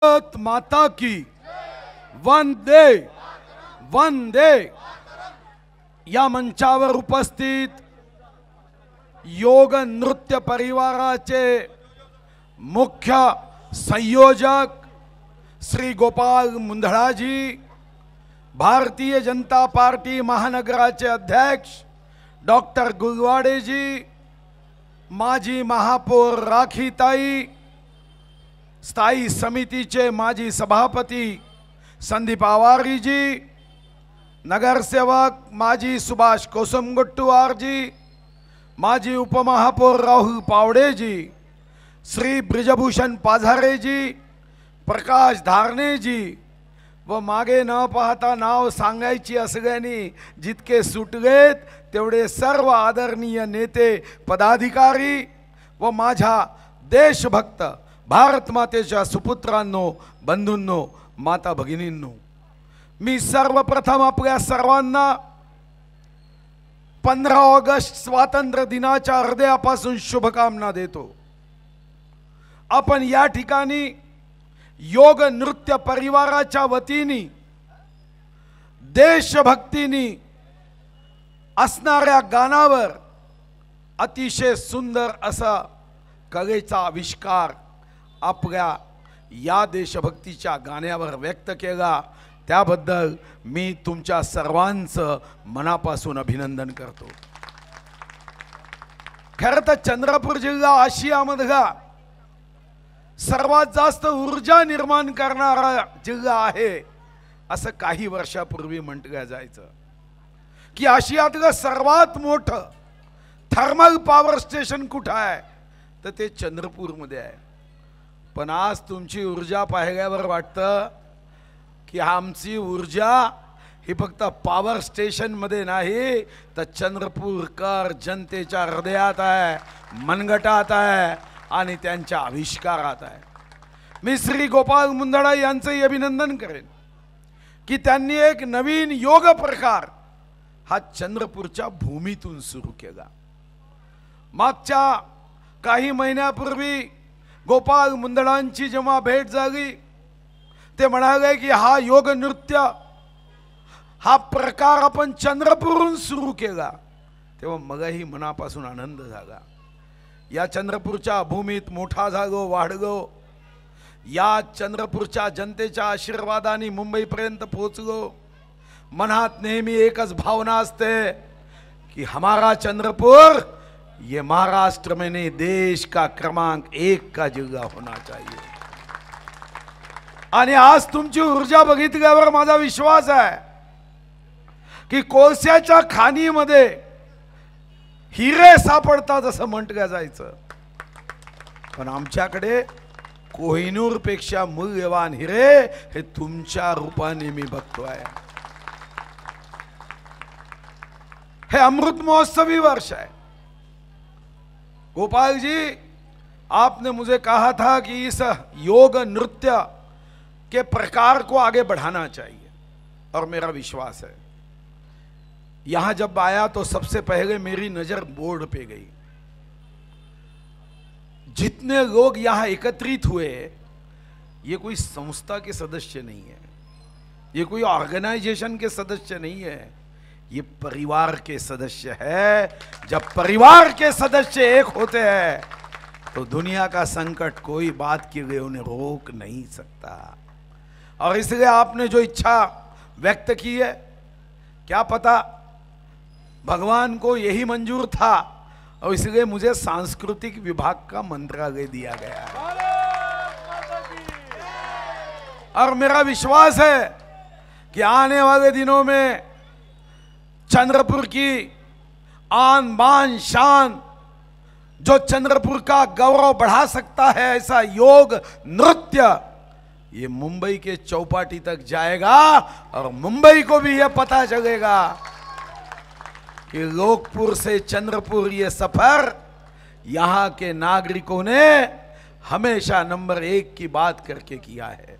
भारत माता की वंदे वंदे। या मंचावर उपस्थित योग नृत्य परिवाराचे मुख्य संयोजक श्री गोपाल मुंदड़ाजी, भारतीय जनता पार्टी महानगराचे अध्यक्ष डॉक्टर गुलवाडे जी, माजी महापौर राखीताई, स्थायी समितीचे माजी सभापती संदीप आवारी जी, नगरसेवक माजी सुभाष कोसमगुट्टूवार जी, माजी उपमहापौर राहुल पावडे जी, श्री ब्रिजभूषण पाझारे जी, प्रकाश धारणे जी व मागे न पाहता नाव सांगायची असल्याने जितके सुटलेत तेवढे सर्व आदरणीय नेते पदाधिकारी व माझ्या देशभक्त भारत मातेच्या सुपुत्रांनो, बंधूंनो, माता भगिनींनो, मी सर्वप्रथम आपल्या सर्वांना 15 ऑगस्ट स्वातंत्र्य दिनाच्या हृदयापासून शुभकामना देतो। आपण या ठिकाणी योग नृत्य परिवाराच्या वतीने देशभक्तीनी असणाऱ्या गाण्यावर अतिशय सुंदर असा कलेचा आविष्कार आपल्या या देशभक्तीच्या गाण्यावर व्यक्त केला, त्याबद्दल मी तुमच्या सर्वांचं मनापासून अभिनंदन करतो। खरं तर चंद्रपूर जिल्हा आशियामधला सर्वात जास्त ऊर्जा निर्माण करणारा जिल्हा आहे असं काही वर्षापूर्वी म्हटलं जायचं की आशियातलं सर्वात मोठं थर्मल पॉवर स्टेशन कुठं आहे तर ते चंद्रपूरमध्ये आहे। पण आज तुमची ऊर्जा पाहिल्यावर वाटतं की आमची ऊर्जा ही फक्त पॉवर स्टेशन मध्ये नाही तर चंद्रपूरकर जनतेच्या हृदयात आहे, मनगटात आहे आणि त्यांच्या आविष्कारात आहे। मी श्री गोपाल मुंदडा यांचे अभिनंदन करेन की त्यांनी एक नवीन योग प्रकार हा चंद्रपूरच्या भूमीतून सुरू केला। मागच्या काही महिन्यापूर्वी गोपाल मुंदडांची जेव्हा भेट झाली ते म्हणाले की हा योग नृत्य हा प्रकार आपण चंद्रपूरहून सुरू केला, तेव्हा मलाही मनापासून आनंद झाला। या चंद्रपूरच्या भूमीत मोठा झालो, वाढलो, या चंद्रपूरच्या जनतेच्या आशीर्वादाने मुंबईपर्यंत पोहोचलो। मनात नेहमी एकच भावना असते कि हमारा चंद्रपुर ये महाराष्ट्र में नहीं देश का क्रमांक 1 का जिल्हा होना चाहिए। आणि आज तुमची ऊर्जा बघितल्यावर माझा विश्वास आहे की कोळशाच्या खाणीमध्ये हिरे सापडतात असं म्हटलं जायचं, पण आमच्याकडे कोहिनूर पेक्षा मूल्यवान हिरे हे तुमच्या रूपाने मी बघतोय। हे अमृत महोत्सवी वर्ष है। गोपाल जी, आपने मुझे कहा था कि इस योग नृत्य के प्रकार को आगे बढ़ाना चाहिए और मेरा विश्वास है। यहां जब आया तो सबसे पहले मेरी नजर बोर्ड पे गई। जितने लोग यहां एकत्रित हुए ये कोई संस्था के सदस्य नहीं है, ये कोई ऑर्गेनाइजेशन के सदस्य नहीं है, ये परिवार के सदस्य है। जब परिवार के सदस्य एक होते हैं तो दुनिया का संकट कोई बात के लिए उन्हें रोक नहीं सकता। और इसलिए आपने जो इच्छा व्यक्त की है, क्या पता भगवान को यही मंजूर था और इसलिए मुझे सांस्कृतिक विभाग का मंत्रालय दिया गया है। और मेरा विश्वास है कि आने वाले दिनों में चंद्रपुर की आन बान शान, जो चंद्रपुर का गौरव बढ़ा सकता है, ऐसा योग नृत्य ये मुंबई के चौपाटी तक जाएगा और मुंबई को भी यह पता चलेगा कि लोकपुर से चंद्रपुर ये सफर यहाँ के नागरिकों ने हमेशा नंबर 1 की बात करके किया है।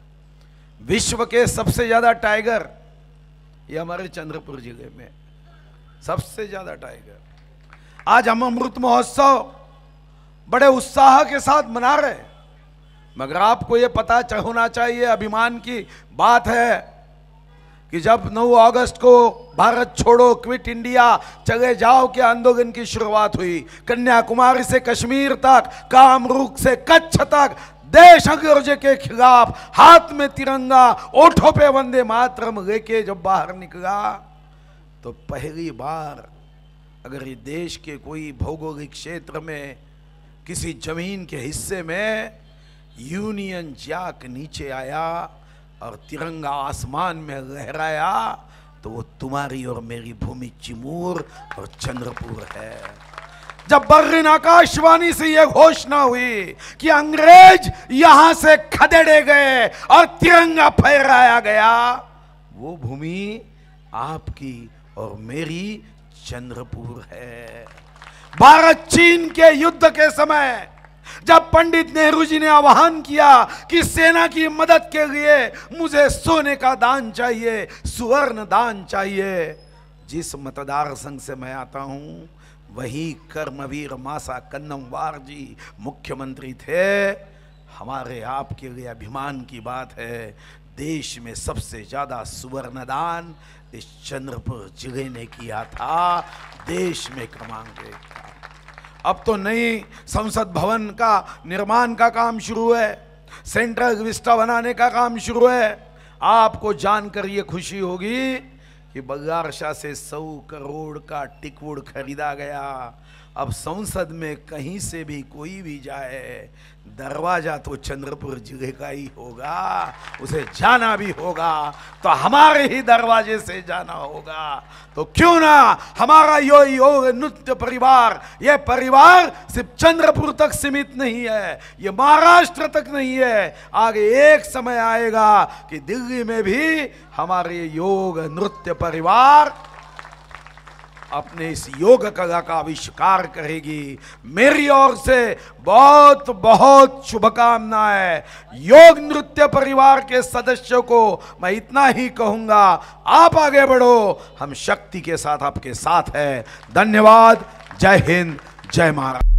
विश्व के सबसे ज्यादा टाइगर ये हमारे चंद्रपुर जिले में, सबसे ज्यादा टाइगर। आज हम अमृत महोत्सव बड़े उत्साह के साथ मना रहे हैं। मगर आपको ये पता होना चाहिए, अभिमान की बात है कि जब 9 अगस्त को भारत छोड़ो क्विट इंडिया चले जाओ के आंदोलन की शुरुआत हुई, कन्याकुमारी से कश्मीर तक, कामरूप से कच्छ तक देश अंग्रेजों के खिलाफ हाथ में तिरंगा, ओठों पे वंदे मातरम लेके जब बाहर निकला, तो पहली बार अगर ये देश के कोई भौगोलिक क्षेत्र में किसी जमीन के हिस्से में यूनियन जैक नीचे आया और तिरंगा आसमान में लहराया, तो वो तुम्हारी और मेरी भूमि चिमूर और चंद्रपुर है। जब बर्लिन आकाशवाणी से यह घोषणा हुई कि अंग्रेज यहां से खदेड़े गए और तिरंगा फहराया गया, वो भूमि आपकी और मेरी चंद्रपुर है। भारत चीन के युद्ध के समय जब पंडित नेहरू जी ने आह्वान किया कि सेना की मदद के लिए मुझे सोने का दान चाहिए, सुवर्ण दान चाहिए, जिस मतदार संघ से मैं आता हूं वही कर्मवीर मासा कन्नमवार जी मुख्यमंत्री थे। हमारे आपके लिए अभिमान की बात है, देश में सबसे ज्यादा सुवर्ण दान इस चंद्रपुर जिले ने किया था, देश में क्रमांक 1 था। अब तो नई संसद भवन का निर्माण का काम शुरू है, सेंट्रल विस्टा बनाने का काम शुरू है। आपको जानकर ये खुशी होगी कि बल्लारशाह से 100 करोड़ का टिकवुड खरीदा गया। अब संसद में कहीं से भी कोई भी जाए, दरवाजा तो चंद्रपुर जिले का ही होगा, उसे जाना भी होगा तो हमारे ही दरवाजे से जाना होगा। तो क्यों ना हमारा योग नृत्य परिवार, ये परिवार सिर्फ चंद्रपुर तक सीमित नहीं है, ये महाराष्ट्र तक नहीं है, आगे एक समय आएगा कि दिल्ली में भी हमारे योग नृत्य परिवार अपने इस योग कला का आविष्कार करेगी। मेरी ओर से बहुत बहुत शुभकामनाएं। योग नृत्य परिवार के सदस्यों को मैं इतना ही कहूंगा, आप आगे बढ़ो, हम शक्ति के साथ आपके साथ हैं। धन्यवाद। जय हिंद, जय महाराष्ट्र।